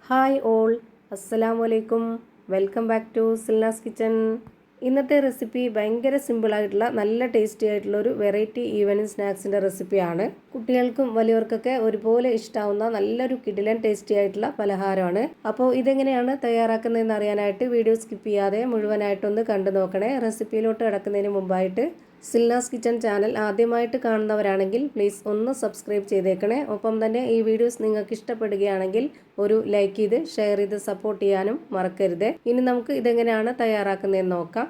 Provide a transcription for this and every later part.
Hi all, അസ്സലാമലൈക്കും. Welcome back to Silna's kitchen. ഇന്നത്തെ recipe ഭയങ്കര സിമ്പിളായിട്ടുള്ള നല്ല ടേസ്റ്റി ആയിട്ടുള്ള ഒരു വെറൈറ്റി ഈവനിങ് സ്നാക്സിൻ്റെ റെസിപ്പിയാണ്. കുട്ടികൾക്കും വലിയവർക്കൊക്കെ ഒരുപോലെ ഇഷ്ടാവുന്ന നല്ലൊരു കിടിലൻ ടേസ്റ്റി ആയിട്ടുള്ള പലഹാരമാണ്. അപ്പോൾ ഇതെങ്ങനെയാണ് തയ്യാറാക്കുന്നതെന്ന് അറിയാനായിട്ട് വീഡിയോ സ്കിപ്പ് ചെയ്യാതെ മുഴുവനായിട്ടൊന്ന് കണ്ടു നോക്കണേ. റെസിപ്പിയിലോട്ട് കിടക്കുന്നതിന് മുമ്പായിട്ട് സിൽനാസ് കിച്ചൺ ചാനൽ ആദ്യമായിട്ട് കാണുന്നവരാണെങ്കിൽ പ്ലീസ് ഒന്ന് സബ്സ്ക്രൈബ് ചെയ്തേക്കണേ. ഒപ്പം തന്നെ ഈ വീഡിയോസ് നിങ്ങൾക്ക് ഇഷ്ടപ്പെടുകയാണെങ്കിൽ ഒരു ലൈക്ക് ചെയ്ത് ഷെയർ ചെയ്ത് സപ്പോർട്ട് ചെയ്യാനും മറക്കരുത്. ഇനി നമുക്ക് ഇതെങ്ങനെയാണ് തയ്യാറാക്കുന്നതെന്ന് നോക്കാം.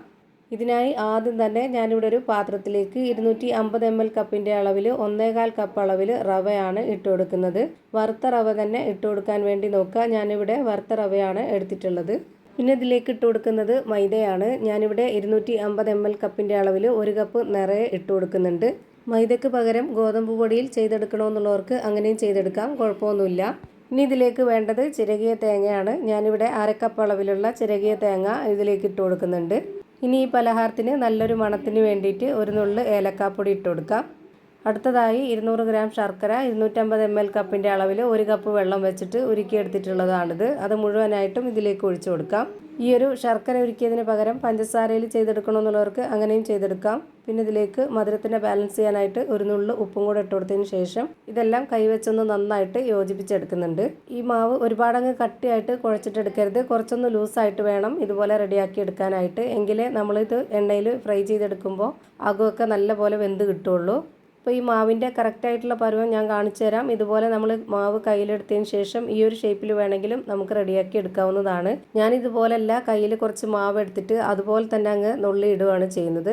ഇതിനായി ആദ്യം തന്നെ ഞാനിവിടെ ഒരു പാത്രത്തിലേക്ക് 250 ml കപ്പിൻ്റെ അളവിൽ 1.25 കപ്പ് അളവിൽ റവയാണ് ഇട്ട് കൊടുക്കുന്നത്. വറുത്ത റവ തന്നെ ഇട്ട് കൊടുക്കാൻ വേണ്ടി നോക്കുക. ഞാനിവിടെ വറുത്ത റവയാണ് എടുത്തിട്ടുള്ളത്. പിന്നെ ഇതിലേക്ക് ഇട്ട് കൊടുക്കുന്നത് മൈദയാണ്. ഞാനിവിടെ 250 ml കപ്പിൻ്റെ അളവിൽ 1 കപ്പ് നിറയെ ഇട്ട് കൊടുക്കുന്നുണ്ട്. മൈദയ്ക്ക് പകരം ഗോതമ്പ് പൊടിയിൽ ചെയ്തെടുക്കണമെന്നുള്ളവർക്ക് അങ്ങനെയും ചെയ്തെടുക്കാം, കുഴപ്പമൊന്നുമില്ല. ഇനി ഇതിലേക്ക് വേണ്ടത് ചിരകിയ തേങ്ങയാണ്. ഞാനിവിടെ 1/2 കപ്പ് അളവിലുള്ള ചിരകിയ തേങ്ങ ഇതിലേക്ക് ഇട്ട് കൊടുക്കുന്നുണ്ട്. ഇനി ഈ പലഹാരത്തിന് നല്ലൊരു മണത്തിന് വേണ്ടിയിട്ട് ഒരു നുള്ള് ഏലക്കാപ്പൊടി ഇട്ട് കൊടുക്കാം. അടുത്തതായി 200 ഗ്രാം ശർക്കര 250 ml കപ്പിൻ്റെ അളവിൽ 1 കപ്പ് വെള്ളം വെച്ചിട്ട് ഉരുക്കിയെടുത്തിട്ടുള്ളതാണിത്. അത് മുഴുവനായിട്ടും ഇതിലേക്ക് ഒഴിച്ചു കൊടുക്കാം. ഈ ഒരു ശർക്കര ഉരുക്കിയതിന് പകരം പഞ്ചസാരയിൽ ചെയ്തെടുക്കണമെന്നുള്ളവർക്ക് അങ്ങനെയും ചെയ്തെടുക്കാം. പിന്നെ ഇതിലേക്ക് മധുരത്തിൻ്റെ ബാലൻസ് ചെയ്യാനായിട്ട് ഒരു നുള്ള് ഉപ്പും കൂടെ ഇട്ട് കൊടുത്തതിന് ശേഷം ഇതെല്ലാം കൈവച്ചൊന്ന് നന്നായിട്ട് യോജിപ്പിച്ചെടുക്കുന്നുണ്ട്. ഈ മാവ് ഒരുപാടങ്ങ് കട്ടിയായിട്ട് കുഴച്ചിട്ടെടുക്കരുത്, കുറച്ചൊന്ന് ലൂസായിട്ട് വേണം ഇതുപോലെ റെഡിയാക്കി എടുക്കാനായിട്ട്. എങ്കിലേ നമ്മളിത് എണ്ണയിൽ ഫ്രൈ ചെയ്തെടുക്കുമ്പോൾ അകമൊക്കെ നല്ലപോലെ വെന്ത് കിട്ടുള്ളൂ. അപ്പോൾ ഈ മാവിൻ്റെ കറക്റ്റായിട്ടുള്ള പരുവം ഞാൻ കാണിച്ചു തരാം. ഇതുപോലെ നമ്മൾ മാവ് കയ്യിലെടുത്തതിന് ശേഷം ഈ ഒരു ഷേപ്പിൽ വേണമെങ്കിലും നമുക്ക് റെഡിയാക്കി എടുക്കാവുന്നതാണ്. ഞാനിതുപോലല്ല, കയ്യിൽ കുറച്ച് മാവ് എടുത്തിട്ട് അതുപോലെ തന്നെ അങ്ങ് നുള്ളി ഇടുകയാണ് ചെയ്യുന്നത്.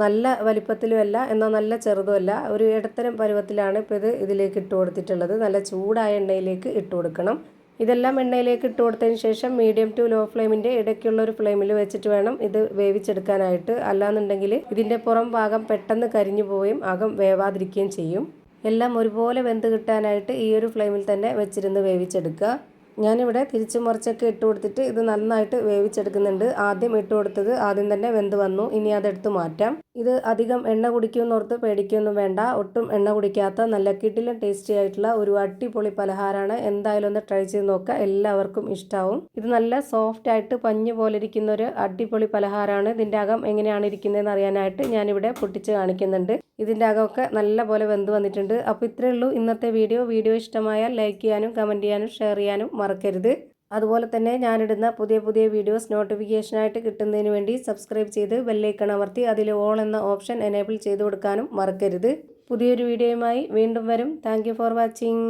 നല്ല വലിപ്പത്തിലുമല്ല, എന്നാൽ നല്ല ചെറുതുമല്ല, ഒരു ഇടത്തരം പരുവത്തിലാണ് ഇപ്പോൾ ഇതിലേക്ക് ഇട്ട് കൊടുത്തിട്ടുള്ളത്. നല്ല ചൂടായ എണ്ണയിലേക്ക് ഇട്ട് കൊടുക്കണം. ഇതെല്ലാം എണ്ണയിലേക്ക് ഇട്ട് കൊടുത്തതിന് ശേഷം മീഡിയം ടു ലോ ഫ്ലെയിമിൻ്റെ ഇടയ്ക്കുള്ള ഒരു ഫ്ലെയിമിൽ വെച്ചിട്ട് വേണം ഇത് വേവിച്ചെടുക്കാനായിട്ട്. അല്ലാന്നുണ്ടെങ്കിൽ ഇതിൻ്റെ പുറം ഭാഗം പെട്ടെന്ന് കരിഞ്ഞു പോവുകയും അകം വേവാതിരിക്കുകയും ചെയ്യും. എല്ലാം ഒരുപോലെ വെന്ത് കിട്ടാനായിട്ട് ഈ ഒരു ഫ്ലെയിമിൽ തന്നെ വെച്ചിരുന്ന് വേവിച്ചെടുക്കുക. ഞാനിവിടെ തിരിച്ചു മറിച്ചൊക്കെ ഇട്ട് കൊടുത്തിട്ട് ഇത് നന്നായിട്ട് വേവിച്ചെടുക്കുന്നുണ്ട്. ആദ്യം ഇട്ട് കൊടുത്തത് ആദ്യം തന്നെ വെന്ത് വന്നു. ഇനി അതെടുത്ത് മാറ്റാം. ഇത് അധികം എണ്ണ കുടിക്കുമെന്നോർത്ത് പേടിക്കൊന്നും വേണ്ട. ഒട്ടും എണ്ണ കുടിക്കാത്ത നല്ല കിടിലൻ ടേസ്റ്റി ആയിട്ടുള്ള ഒരു അടിപൊളി പലഹാരമാണ്. എന്തായാലും ഒന്ന് ട്രൈ ചെയ്ത് നോക്കുക, എല്ലാവർക്കും ഇഷ്ടാവും. ഇത് നല്ല സോഫ്റ്റ് ആയിട്ട് പഞ്ഞു പോലെ ഇരിക്കുന്ന ഒരു അടിപൊളി പലഹാരമാണ്. ഇതിൻ്റെ അകം എങ്ങനെയാണ് ഇരിക്കുന്നതെന്ന് അറിയാനായിട്ട് ഞാനിവിടെ പൊട്ടിച്ച് കാണിക്കുന്നുണ്ട്. ഇതിൻ്റെ അകമൊക്കെ നല്ല പോലെ വെന്ത് വന്നിട്ടുണ്ട്. അപ്പോൾ ഇത്രയേ ഉള്ളൂ ഇന്നത്തെ വീഡിയോ ഇഷ്ടമായാൽ ലൈക്ക് ചെയ്യാനും കമൻറ്റ് ചെയ്യാനും ഷെയർ ചെയ്യാനും മറക്കരുത്. അതുപോലെ തന്നെ ഞാനിടുന്ന പുതിയ വീഡിയോസ് നോട്ടിഫിക്കേഷനായിട്ട് കിട്ടുന്നതിന് വേണ്ടി സബ്സ്ക്രൈബ് ചെയ്ത് ബെല്ലൈക്കൺ അമർത്തി അതിൽ ഓൾ എന്ന ഓപ്ഷൻ എനേബിൾ ചെയ്ത് കൊടുക്കാനും മറക്കരുത്. പുതിയൊരു വീഡിയോയുമായി വീണ്ടും വരും. Thank you for watching.